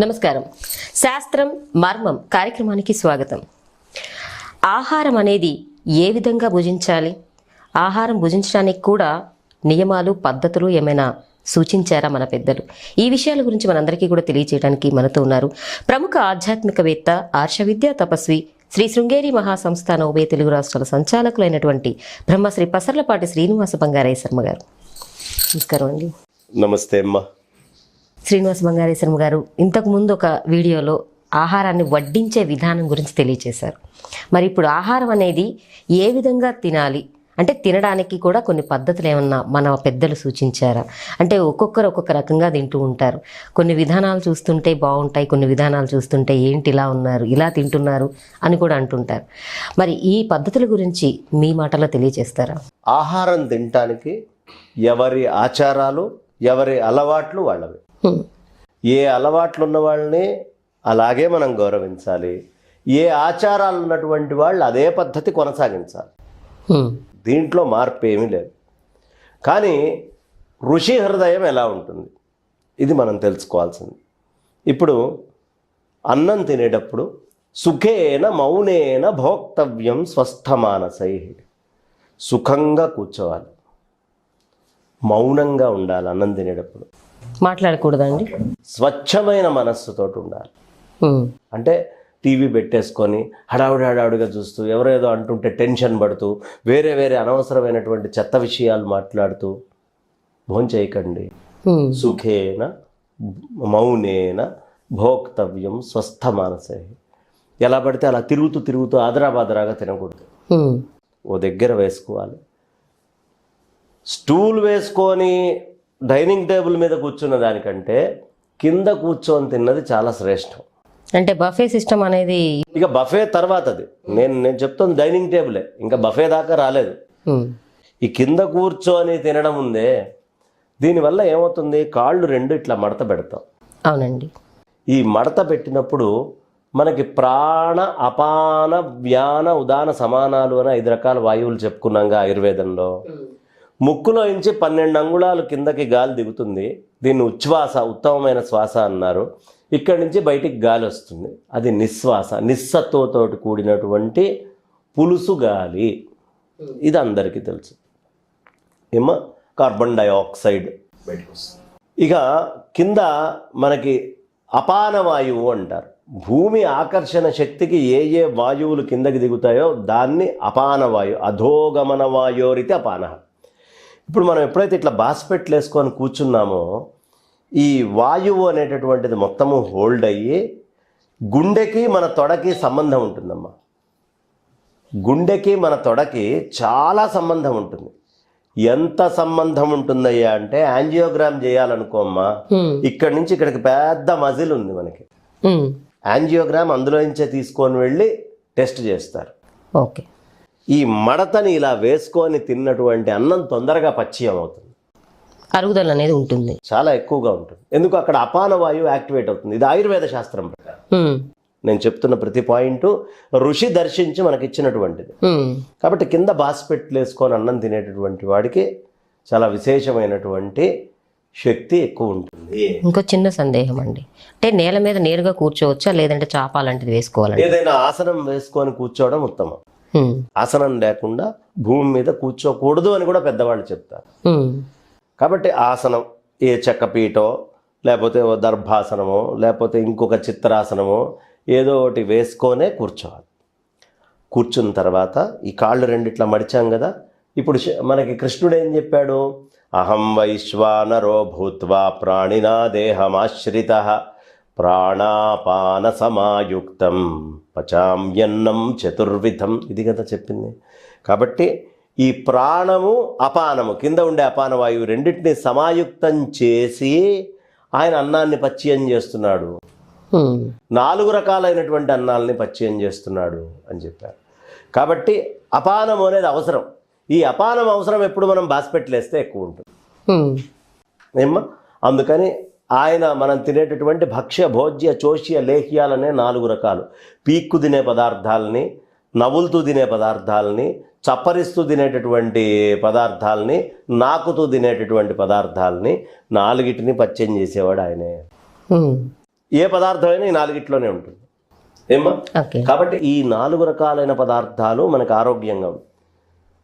నమస్కారం. శాస్త్రం మర్మం కార్యక్రమానికి స్వాగతం. ఆహారం అనేది ఏ విధంగా భుజించాలి, ఆహారం భుజించడానికి కూడా నియమాలు పద్ధతులు ఏమైనా సూచించారా మన పెద్దలు? ఈ విషయాల గురించి మనందరికీ కూడా తెలియజేయడానికి మనతో ఉన్నారు ప్రముఖ ఆధ్యాత్మికవేత్త, ఆర్ష విద్యా తపస్వి, శ్రీ శృంగేరి మహాసంస్థాన ఉభయ తెలుగు రాష్ట్రాల సంచాలకులైనటువంటి బ్రహ్మశ్రీ పసర్లపాటి శ్రీనివాస బంగారయ్య శర్మ గారు. నమస్కారం అండి. నమస్తే అమ్మా. శ్రీనివాస బంగారయ్య శర్మ గారు, ఇంతకుముందు ఒక వీడియోలో ఆహారాన్ని వడ్డించే విధానం గురించి తెలియజేశారు. మరి ఇప్పుడు ఆహారం అనేది ఏ విధంగా తినాలి అంటే తినడానికి కూడా కొన్ని పద్ధతులు ఏమన్నా మన పెద్దలు సూచించారా? అంటే ఒక్కొక్కరు ఒక్కొక్క రకంగా తింటూ ఉంటారు. కొన్ని విధానాలు చూస్తుంటే బాగుంటాయి, కొన్ని విధానాలు చూస్తుంటే ఏంటి ఇలా ఉన్నారు, ఇలా తింటున్నారు అని కూడా అంటుంటారు. మరి ఈ పద్ధతుల గురించి మీ మాటలో తెలియజేస్తారా? ఆహారం తినటానికి ఎవరి ఆచారాలు, ఎవరి అలవాట్లు వాళ్ళవి. ఏ అలవాట్లు ఉన్న వాళ్ళని అలాగే మనం గౌరవించాలి. ఏ ఆచారాలు ఉన్నటువంటి వాళ్ళు అదే పద్ధతి కొనసాగించాలి. దీంట్లో మార్పు ఏమీ లేదు. కానీ ఋషి హృదయం ఎలా ఉంటుంది ఇది మనం తెలుసుకోవాల్సింది. ఇప్పుడు అన్నం తినేటప్పుడు సుఖేన మౌనేన భోక్తవ్యం స్వస్థమానసై, సుఖంగా కూర్చోవాలి, మౌనంగా ఉండాలి. అన్నం తినేటప్పుడు మాట్లాడకూడదండి. స్వచ్ఛమైన మనస్సుతో ఉండాలి. అంటే టీవీ పెట్టేసుకొని హడావుడిగా చూస్తూ ఎవరేదో అంటుంటే టెన్షన్ పడుతూ వేరే వేరే అనవసరమైనటువంటి చెత్త విషయాలు మాట్లాడుతూ భోంచేయకండి. సుఖేన మౌనేన భోక్తవ్యం స్వస్థ మానసే. ఎలా పడితే అలా తిరుగుతూ ఆదరాబాదరాగా తినకూడదు. ఓ దగ్గర వేసుకోవాలి. స్టూల్ వేసుకొని డైనింగ్ టేబుల్ మీద కూర్చున్న దానికంటే కింద కూర్చొని తిన్నది చాలా శ్రేష్టం. అంటే బఫే సిస్టమ్ అనేది ఇక బఫే తర్వాత అది నేను చెప్తాను, డైనింగ్ టేబులే, ఇంకా బఫే దాకా రాలేదు. ఈ కింద కూర్చొని తినడం ఉందే, దీనివల్ల ఏమవుతుంది, కాళ్ళు రెండు ఇట్లా మడత పెడతాం. అవునండి. ఈ మడత పెట్టినప్పుడు మనకి ప్రాణ అపాన వ్యాన ఉదాన సమానాలు అని 5 రకాల వాయువులు చెప్పుకున్నాగా ఆయుర్వేదంలో. ముక్కులో నుంచి 12 అంగుళాలు కిందకి గాలి దిగుతుంది. దీన్ని ఉచ్ఛ్వాస, ఉత్తమమైన శ్వాస అన్నారు. ఇక్కడి నుంచి బయటికి గాలి వస్తుంది, అది నిశ్వాస, నిస్సత్తుతో కూడినటువంటి పులుసు గాలి. ఇది అందరికీ తెలుసు. ఏమో కార్బన్ డైఆక్సైడ్ బయటకు వస్తుంది. ఇక కింద మనకి అపాన వాయువు అంటారు. భూమి ఆకర్షణ శక్తికి ఏ ఏ వాయువులు కిందకి దిగుతాయో దాన్ని అపాన వాయువు, అధోగమన వాయోరితి అపాన. ఇప్పుడు మనం ఎప్పుడైతే ఇట్లా బాస్పెట్లు వేసుకొని కూర్చున్నామో ఈ వాయువు అనేటటువంటిది మొత్తము హోల్డ్ అయ్యి గుండెకి మన తొడకి సంబంధం ఉంటుందమ్మా. గుండెకి మన తొడకి చాలా సంబంధం ఉంటుంది. ఎంత సంబంధం ఉంటుందయ్యా అంటే, యాంజియోగ్రామ్ చేయాలనుకో అమ్మా, ఇక్కడి నుంచి ఇక్కడికి పెద్ద మజిల్ ఉంది మనకి. యాంజియోగ్రామ్ అందులో నుంచే తీసుకొని వెళ్ళి టెస్ట్ చేస్తారు. ఓకే. ఈ మడతని ఇలా వేసుకొని తిన్నటువంటి అన్నం తొందరగా పచ్యం అవుతుంది, అరుగుదల అనేది ఉంటుంది, చాలా ఎక్కువగా ఉంటుంది. ఎందుకు, అక్కడ అపాన వాయువు యాక్టివేట్ అవుతుంది. ఇది ఆయుర్వేద శాస్త్రం ప్రకారం. నేను చెప్తున్న ప్రతి పాయింట్ ఋషి దర్శించి మనకి ఇచ్చినటువంటిది. కాబట్టి కింద బాస్పెట్లు వేసుకొని అన్నం తినేటటువంటి వాడికి చాలా విశేషమైనటువంటి శక్తి ఎక్కువ ఉంటుంది. ఇంకో చిన్న సందేహం అండి, అంటే నేల మీద నేరుగా కూర్చోవచ్చా లేదంటే చాప లాంటిది వేసుకోవాలి? ఏదైనా ఆసనం వేసుకొని కూర్చోవడం ఉత్తమం. ఆసనం లేకుండా భూమి మీద కూర్చోకూడదు అని కూడా పెద్దవాళ్ళు చెప్తారు. కాబట్టి ఆసనం, ఏ చెక్కపీటో లేకపోతే ఓ దర్భాసనమో లేకపోతే ఇంకొక చిత్రాసనమో ఏదో ఒకటి వేసుకొనే కూర్చోవాలి. కూర్చున్న తర్వాత ఈ కాళ్ళు రెండిట్లా మడిచాం కదా. ఇప్పుడు మనకి కృష్ణుడు ఏం చెప్పాడు, అహం వైశ్వానరో భూత్వా ప్రాణినా దేహమాశ్రితః ప్రాణాపాన సమాయుక్తం పచామ్యన్నం చతుర్విధం. ఇది కదా చెప్పింది. కాబట్టి ఈ ప్రాణము అపానము, కింద ఉండే అపాన వాయువు రెండింటిని సమాయుక్తం చేసి ఆయన అన్నాన్ని పచ్యం చేస్తున్నాడు. 4 రకాలైనటువంటి అన్నాలని పచ్యం చేస్తున్నాడు అని చెప్పారు. కాబట్టి అపానం అనేది అవసరం. ఈ అపానం అవసరం ఎప్పుడు మనం బాస్పెట్లు వేస్తే ఎక్కువ ఉంటుంది ఏమ్మా. అందుకని ఆయన మనం తినేటటువంటి భక్ష్య భోజ్య చోష్య లేహ్యాలనే 4 రకాలు, పీక్కు తినే పదార్థాలని, నవ్వులుతూ తినే పదార్థాలని, చప్పరిస్తూ తినేటటువంటి పదార్థాలని, నాకుతూ తినేటటువంటి పదార్థాలని 4టిని పచ్యం చేసేవాడు ఆయనే. ఏ పదార్థమైనా ఈ 4గిట్లోనే ఉంటుంది ఏమ్మా. ఓకే. కాబట్టి ఈ 4 రకాలైన పదార్థాలు మనకు ఆరోగ్యంగా ఉంటాయి.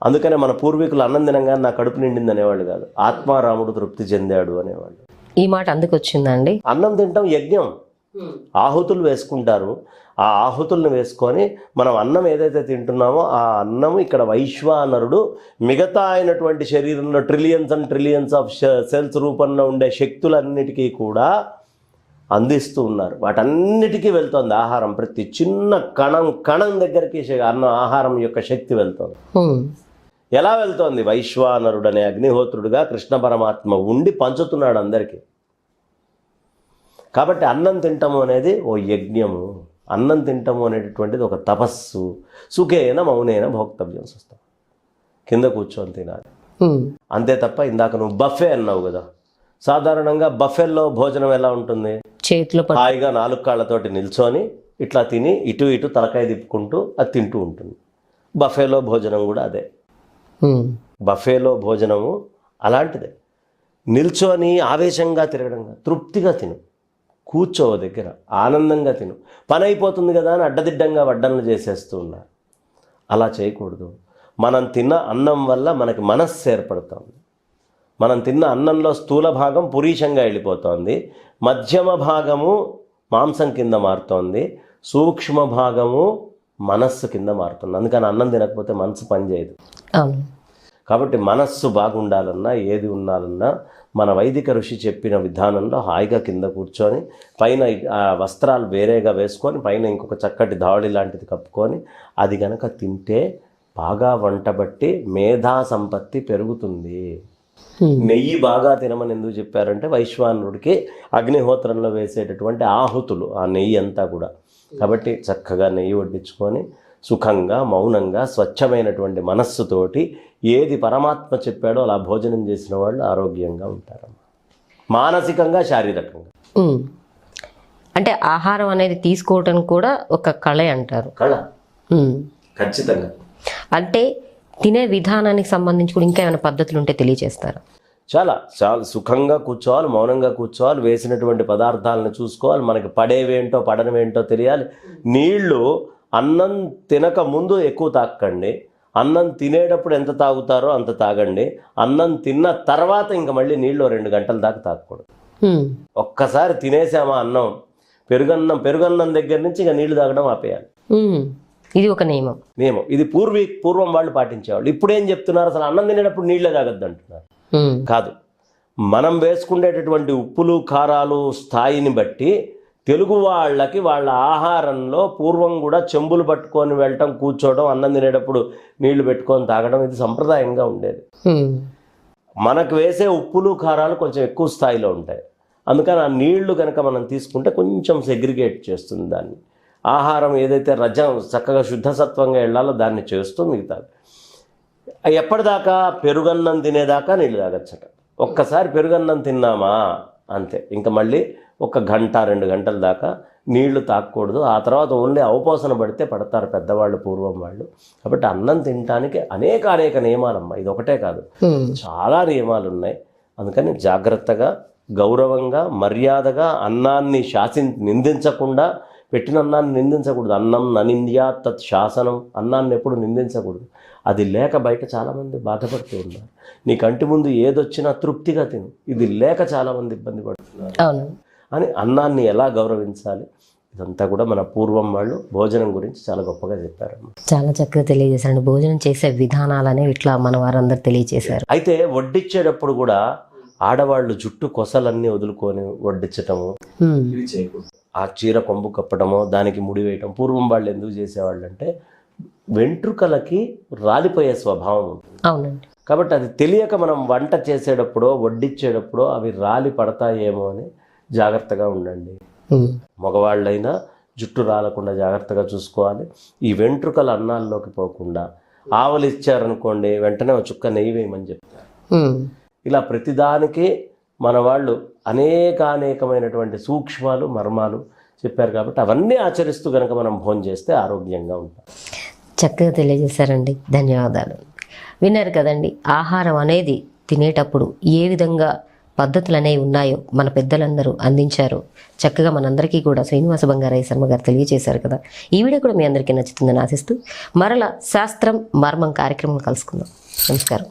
అందుకనే మన పూర్వీకులు అన్నం తినంగానే నా కడుపు నిండింది అనేవాళ్ళు కాదు, ఆత్మారాముడు తృప్తి చెందాడు అనేవాళ్ళు. ఈ మాట అందుకు వచ్చిందండి. అన్నం తింటాం యజ్ఞం, ఆహుతులు వేసుకుంటారు. ఆ ఆహుతుల్ని వేసుకొని మనం అన్నం ఏదైతే తింటున్నామో ఆ అన్నం ఇక్కడ వైశ్వానరుడు మిగతా అయినటువంటి శరీరంలో trillions and trillions of cells రూపంలో ఉండే శక్తులన్నిటికీ కూడా అందిస్తూ ఉన్నారు. వాటన్నిటికీ వెళ్తుంది ఆహారం. ప్రతి చిన్న కణం దగ్గరికి ఆహారం యొక్క శక్తి వెళ్తుంది. ఎలా వెళ్తోంది? వైశ్వానరుడు అనే అగ్నిహోత్రుడుగా కృష్ణ పరమాత్మ ఉండి పంచుతున్నాడు అందరికీ. కాబట్టి అన్నం తింటము అనేది ఓ యజ్ఞము, అన్నం తింటము అనేటటువంటిది ఒక తపస్సు. సుఖేన మౌనేన భోక్తవ్యం చూస్తాం, కింద కూర్చొని తినాలి అంతే తప్ప. ఇందాక నువ్వు బఫే అన్నావు కదా, సాధారణంగా బఫెల్లో భోజనం ఎలా ఉంటుంది? చేతిలో హాయిగా 4 కాళ్ళతోటి నిల్చొని ఇట్లా తిని ఇటు ఇటు తలకాయ తిప్పుకుంటూ అది తింటూ ఉంటుంది. బఫేలో భోజనం కూడా అదే. బఫేలో భోజనము అలాంటిదే. నిల్చొని ఆవేశంగా తిరగడంగా, తృప్తిగా తిను, కూర్చో దగ్గర ఆనందంగా తిను. పని అయిపోతుంది కదా అని అడ్డదిడ్డంగా వడ్డనలు చేసేస్తూ ఉన్నారు. అలా చేయకూడదు. మనం తిన్న అన్నం వల్ల మనకి మనస్సు ఏర్పడుతుంది. మనం తిన్న అన్నంలో స్థూల భాగం పురీషంగా వెళ్ళిపోతుంది, మధ్యమ భాగము మాంసం కింద మారుతోంది, సూక్ష్మ భాగము మనస్సు కింద మారుతుంది. అందుకని అన్నం తినకపోతే మనసు పనిచేయదు. కాబట్టి మనస్సు బాగుండాలన్నా ఏది ఉండాలన్నా మన వైదిక ఋషి చెప్పిన విధానంలో హాయిగా కింద కూర్చొని పైన వస్త్రాలు వేరేగా వేసుకొని పైన ఇంకొక చక్కటి దావళి లాంటిది కప్పుకొని అది గనక తింటే బాగా వంటబట్టి మేధా సంపత్తి పెరుగుతుంది. నెయ్యి బాగా తినమని ఎందుకు చెప్పారంటే వైశ్వానరుడికి అగ్నిహోత్రంలో వేసేటటువంటి ఆహుతులు ఆ నెయ్యి అంతా కూడా. కాబట్టి చక్కగా నెయ్యి వడ్డించుకొని సుఖంగా మౌనంగా స్వచ్ఛమైనటువంటి మనస్సుతోటి ఏది పరమాత్మ చెప్పాడో అలా భోజనం చేసిన వాళ్ళు ఆరోగ్యంగా ఉంటారమ్మా, మానసికంగా శారీరకంగా. అంటే ఆహారం అనేది తీసుకోవటం కూడా ఒక కళ అంటారు. కళ ఖచ్చితంగా. అంటే తినే విధానానికి సంబంధించి కూడా ఇంకా ఏమైనా పద్ధతులు ఉంటే తెలియజేస్తారు. చాలా సుఖంగా కూర్చోవాలి, మౌనంగా కూర్చోవాలి, వేసినటువంటి పదార్థాలను చూసుకోవాలి, మనకి పడేవేంటో పడనివేంటో తెలియాలి. నీళ్లు అన్నం తినక ముందు ఎక్కువ తాకండి, అన్నం తినేటప్పుడు ఎంత తాగుతారో అంత తాగండి. అన్నం తిన్న తర్వాత ఇంకా మళ్ళీ నీళ్ళు 2 గంటల దాకా తాగకూడదు. ఒక్కసారి తినేసామా అన్నం, పెరుగన్నం దగ్గర నుంచి ఇక నీళ్లు తాగడం ఆపేయాలి. ఇది ఒక నియమం. ఇది పూర్వం వాళ్ళు పాటించేవాళ్ళు. ఇప్పుడు ఏం చెప్తున్నారు? అసలు అన్నం తినేటప్పుడు నీళ్ళే తాగద్దు అంటున్నారు. కాదు, మనం వేసుకునేటటువంటి ఉప్పులు కారాలు స్థాయిని బట్టి తెలుగు వాళ్ళకి వాళ్ళ ఆహారంలో పూర్వం కూడా చెంబులు పట్టుకొని వెళ్ళటం, కూర్చోవడం, అన్నం తినేటప్పుడు నీళ్లు పెట్టుకొని తాగడం ఇది సంప్రదాయంగా ఉండేది. మనకు వేసే ఉప్పులు కారాలు కొంచెం ఎక్కువ స్థాయిలో ఉంటాయి. అందుకని ఆ నీళ్లు కనుక మనం తీసుకుంటే కొంచెం సెగ్రిగేట్ చేస్తుంది దాన్ని. ఆహారం ఏదైతే రజం చక్కగా శుద్ధసత్వంగా వెళ్ళాలో దాన్ని చేస్తూ మిగతాది. ఎప్పటిదాకా? పెరుగన్నం తినేదాకా నీళ్ళు తాగచ్చట. ఒక్కసారి పెరుగన్నం తిన్నామా అంతే, ఇంకా మళ్ళీ 1 గంట 2 గంటల దాకా నీళ్లు తాగకూడదు. ఆ తర్వాత ఓన్లీ అవపోసన పడితే పడతారు పెద్దవాళ్ళు, పూర్వం వాళ్ళు. కాబట్టి అన్నం తినడానికి అనేక నియమాలమ్మా, ఇది ఒకటే కాదు, చాలా నియమాలు ఉన్నాయి. అందుకని జాగ్రత్తగా గౌరవంగా మర్యాదగా అన్నాన్ని నిందించకుండా, పెట్టిన అన్నాన్ని నిందించకూడదు. అన్నం ననింద్యా తత్ శాసనం, అన్నాన్ని ఎప్పుడు నిందించకూడదు. అది లేక బయట చాలామంది బాధపడుతూ ఉన్నారు. నీ కంటి ముందు ఏదొచ్చినా తృప్తిగా తిను, ఇది లేక చాలామంది ఇబ్బంది పడుతున్నారు అని అన్నాన్ని ఎలా గౌరవించాలి ఇదంతా కూడా మన పూర్వం వాళ్ళు భోజనం గురించి చాలా గొప్పగా చెప్పారు. చాలా చక్కగా తెలియజేశారండి. భోజనం చేసే విధానాలనే ఇట్లా మన వారందరూ తెలియజేశారు. అయితే వడ్డించేటప్పుడు కూడా ఆడవాళ్ళు జుట్టు కొసలన్నీ వదులుకొని వడ్డించటము ఇవి చేయకూడదు. ఆ చీర కొంబు కప్పటమో దానికి ముడి వేయటం పూర్వం వాళ్ళు ఎందుకు చేసేవాళ్ళు అంటే వెంట్రుకలకి రాలిపోయే స్వభావం ఉంటుంది. అవునండి. కాబట్టి అది తెలియక మనం వంట చేసేటప్పుడో వడ్డించేటప్పుడో అవి రాలి పడతాయేమో అని జాగ్రత్తగా ఉండండి. మగవాళ్ళైనా జుట్టు రాలకుండా జాగ్రత్తగా చూసుకోవాలి. ఈ వెంట్రుకలు అన్నాల్లోకి పోకుండా ఆవలు ఇచ్చారనుకోండి వెంటనే ఒక చుక్క నెయ్యి వేయమని చెప్తారు. ఇలా ప్రతిదానికి మన వాళ్ళు అనేకమైనటువంటి సూక్ష్మాలు మర్మాలు చెప్పారు. కాబట్టి అవన్నీ ఆచరిస్తూ కనుక మనం భోజనం చేస్తే ఆరోగ్యంగా ఉంటాం. చక్కగా తెలియజేశారండి, ధన్యవాదాలు. విన్నారు కదండి, ఆహారం అనేది తినేటప్పుడు ఏ విధంగా పద్ధతులు అనేవి ఉన్నాయో మన పెద్దలందరూ అందించారో చక్కగా మనందరికీ కూడా శ్రీనివాస బంగారయ్య శర్మ గారు తెలియజేశారు కదా. ఈ వీడియో కూడా మీ అందరికీ నచ్చుతుందని ఆశిస్తూ మరలా శాస్త్రం మర్మం కార్యక్రమం కలుసుకుందాం. నమస్కారం.